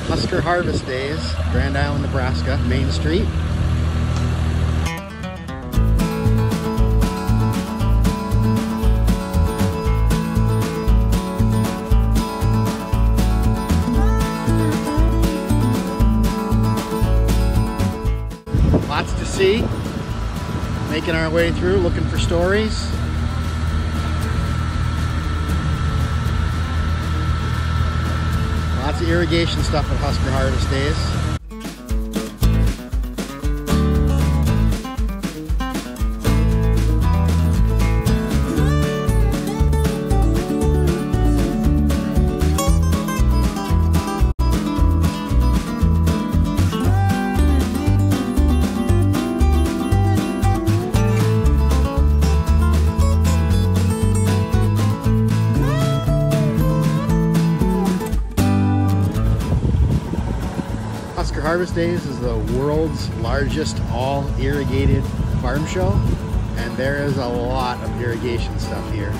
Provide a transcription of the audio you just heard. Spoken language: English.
Husker Harvest Days, Grand Island, Nebraska, Main Street. Lots to see. Making our way through, looking for stories. Lots of irrigation stuff at Husker Harvest Days. Husker Harvest Days is the world's largest all-irrigated farm show, and there is a lot of irrigation stuff here.